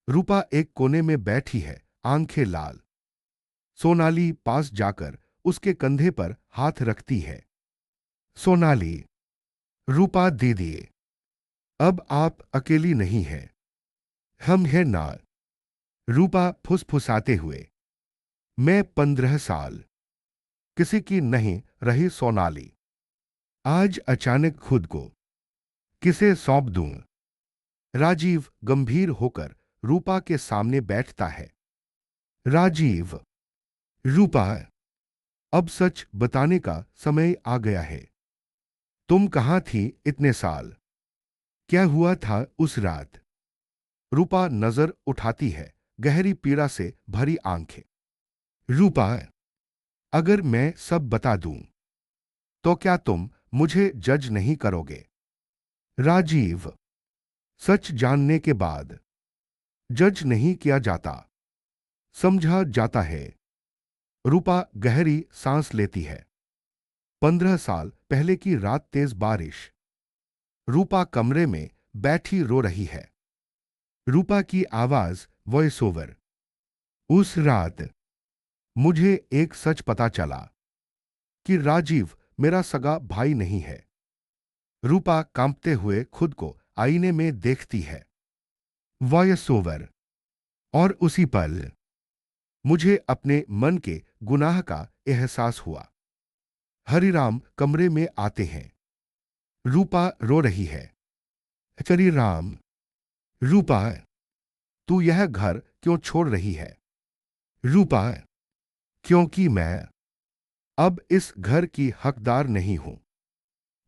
रूपा एक कोने में बैठी है, आंखें लाल। सोनाली पास जाकर उसके कंधे पर हाथ रखती है। सोनाली, रूपा दीदी, अब आप अकेली नहीं हैं, हम हैं ना। रूपा फुसफुसाते हुए। मैं 15 साल किसी की नहीं रही। सोनाली, आज अचानक खुद को किसे सौंप दूं? राजीव गंभीर होकर रूपा के सामने बैठता है। राजीव, रूपा, अब सच बताने का समय आ गया है। तुम कहां थी इतने साल? क्या हुआ था उस रात? रूपा नजर उठाती है, गहरी पीड़ा से भरी आंखें। रूपा, अगर मैं सब बता दूं तो क्या तुम मुझे जज नहीं करोगे? राजीव, सच जानने के बाद जज नहीं किया जाता, समझा जाता है। रूपा गहरी सांस लेती है। 15 साल पहले की रात, तेज बारिश। रूपा कमरे में बैठी रो रही है। रूपा की आवाज वॉइस ओवर। उस रात मुझे एक सच पता चला कि राजीव मेरा सगा भाई नहीं है। रूपा कांपते हुए खुद को आईने में देखती है। Voice over. और उसी पल मुझे अपने मन के गुनाह का एहसास हुआ। हरिराम कमरे में आते हैं। रूपा रो रही है। हरिराम, रूपा, तू यह घर क्यों छोड़ रही है? रूपा, क्योंकि मैं अब इस घर की हकदार नहीं हूं।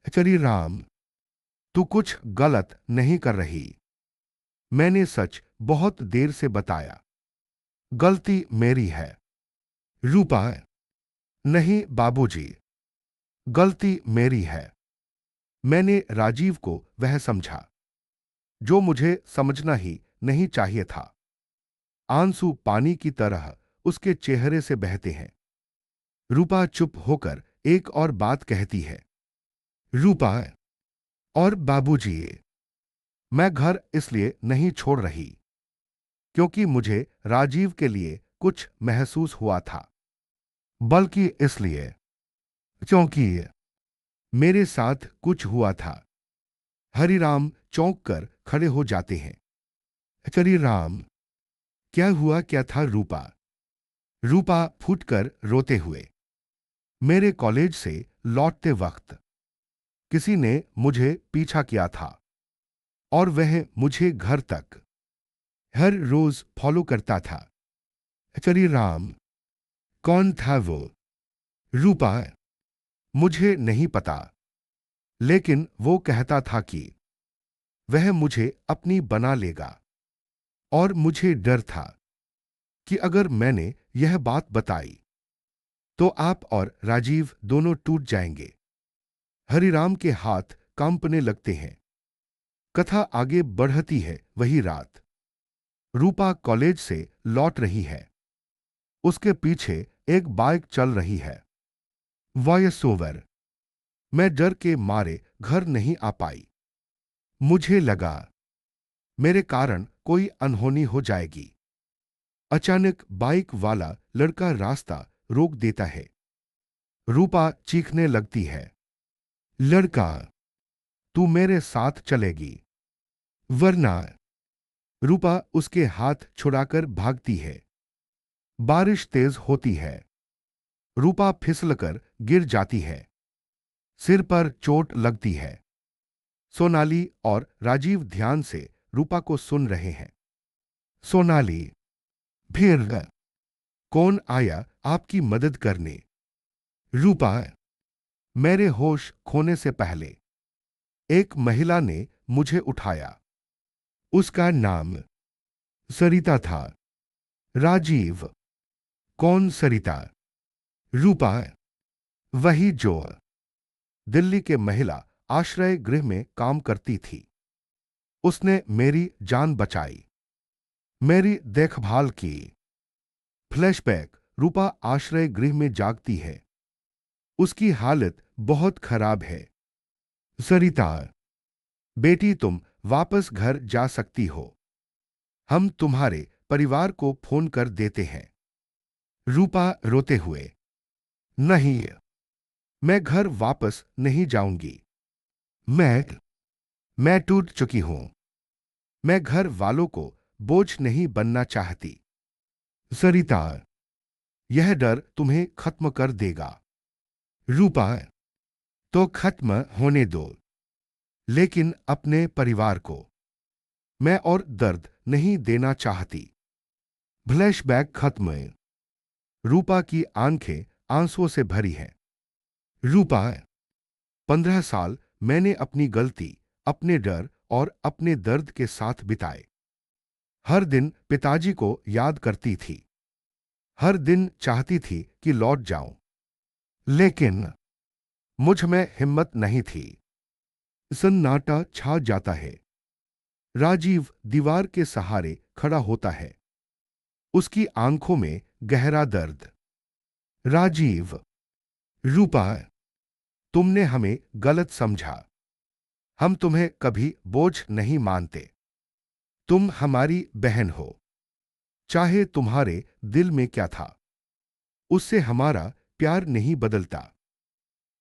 हरिराम, तू कुछ गलत नहीं कर रही। मैंने सच बहुत देर से बताया। गलती मेरी है। रूपा, नहीं बाबूजी, गलती मेरी है। मैंने राजीव को वह समझा जो मुझे समझना ही नहीं चाहिए था। आंसू पानी की तरह उसके चेहरे से बहते हैं। रूपा चुप होकर एक और बात कहती है। रूपा और बाबूजी, मैं घर इसलिए नहीं छोड़ रही क्योंकि मुझे राजीव के लिए कुछ महसूस हुआ था, बल्कि इसलिए क्योंकि मेरे साथ कुछ हुआ था। हरिराम चौंक कर खड़े हो जाते हैं। हरिराम, क्या हुआ क्या था रूपा? रूपा फूटकर रोते हुए। मेरे कॉलेज से लौटते वक्त किसी ने मुझे पीछा किया था और वह मुझे घर तक हर रोज फॉलो करता था। हरिराम, कौन था वो? रूपा, मुझे नहीं पता, लेकिन वो कहता था कि वह मुझे अपनी बना लेगा और मुझे डर था कि अगर मैंने यह बात बताई तो आप और राजीव दोनों टूट जाएंगे। हरिराम के हाथ कांपने लगते हैं। कथा आगे बढ़ती है। वही रात रूपा कॉलेज से लौट रही है। उसके पीछे एक बाइक चल रही है। Voice over. मैं डर के मारे घर नहीं आ पाई। मुझे लगा मेरे कारण कोई अनहोनी हो जाएगी। अचानक बाइक वाला लड़का रास्ता रोक देता है। रूपा चीखने लगती है। लड़का, तू मेरे साथ चलेगी वरना। रूपा उसके हाथ छुड़ाकर भागती है। बारिश तेज होती है। रूपा फिसलकर गिर जाती है। सिर पर चोट लगती है। सोनाली और राजीव ध्यान से रूपा को सुन रहे हैं। सोनाली, फिर कौन आया आपकी मदद करने? रूपा, मेरे होश खोने से पहले एक महिला ने मुझे उठाया। उसका नाम सरिता था। राजीव, कौन सरिता? रूपा, वही जो दिल्ली के महिला आश्रय गृह में काम करती थी। उसने मेरी जान बचाई, मेरी देखभाल की। फ्लैशबैक। रूपा आश्रय गृह में जागती है। उसकी हालत बहुत खराब है। सरिता, बेटी तुम वापस घर जा सकती हो। हम तुम्हारे परिवार को फोन कर देते हैं। रूपा रोते हुए। नहीं, मैं घर वापस नहीं जाऊंगी। मैं टूट चुकी हूं। मैं घर वालों को बोझ नहीं बनना चाहती। सरिता, यह डर तुम्हें खत्म कर देगा। रूपा, तो खत्म होने दो, लेकिन अपने परिवार को। मैं और दर्द नहीं देना चाहती। फ्लैशबैक खत्म। रूपा की आंखें आंसुओं से भरी हैं। रूपा, 15 साल मैंने अपनी गलती, अपने डर और अपने दर्द के साथ बिताए। हर दिन पिताजी को याद करती थी। हर दिन चाहती थी कि लौट जाऊं, लेकिन मुझ में हिम्मत नहीं थी। सन्नाटा छा जाता है। राजीव दीवार के सहारे खड़ा होता है। उसकी आंखों में गहरा दर्द। राजीव, रूपा, तुमने हमें गलत समझा। हम तुम्हें कभी बोझ नहीं मानते। तुम हमारी बहन हो। चाहे तुम्हारे दिल में क्या था, उससे हमारा प्यार नहीं बदलता।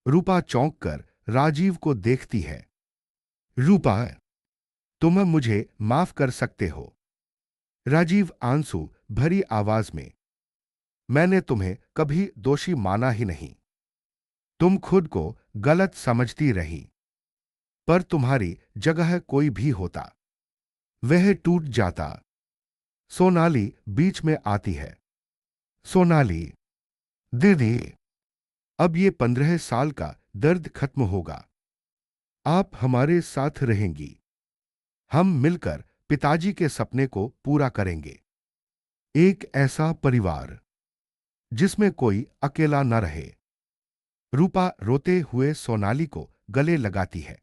रूपा चौंक कर राजीव को देखती है। रूपा, तुम मुझे माफ कर सकते हो। राजीव आंसू भरी आवाज में। मैंने तुम्हें कभी दोषी माना ही नहीं। तुम खुद को गलत समझती रही। पर तुम्हारी जगह कोई भी होता, वह टूट जाता। सोनाली बीच में आती है। सोनाली, दीदी, अब ये 15 साल का दर्द खत्म होगा। आप हमारे साथ रहेंगी। हम मिलकर पिताजी के सपने को पूरा करेंगे। एक ऐसा परिवार जिसमें कोई अकेला न रहे। रूपा रोते हुए सोनाली को गले लगाती है।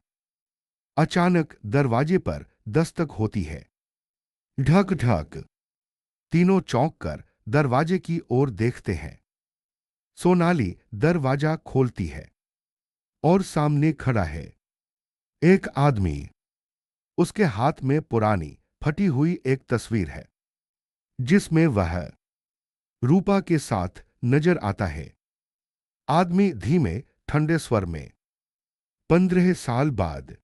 अचानक दरवाजे पर दस्तक होती है। ढक ढक। तीनों चौंक कर दरवाजे की ओर देखते हैं। सोनाली दरवाजा खोलती है और सामने खड़ा है एक आदमी। उसके हाथ में पुरानी फटी हुई एक तस्वीर है जिसमें वह रूपा के साथ नजर आता है। आदमी धीमे ठंडे स्वर में, 15 साल बाद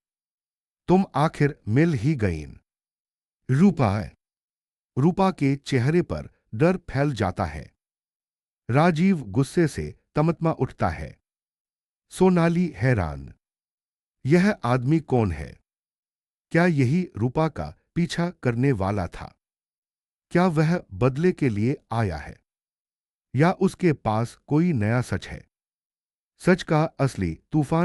तुम आखिर मिल ही गईन। रूपा। रूपा के चेहरे पर डर फैल जाता है। राजीव गुस्से से तमतमा उठता है। सोनाली हैरान। यह आदमी कौन है? क्या यही रूपा का पीछा करने वाला था? क्या वह बदले के लिए आया है या उसके पास कोई नया सच है? सच का असली तूफान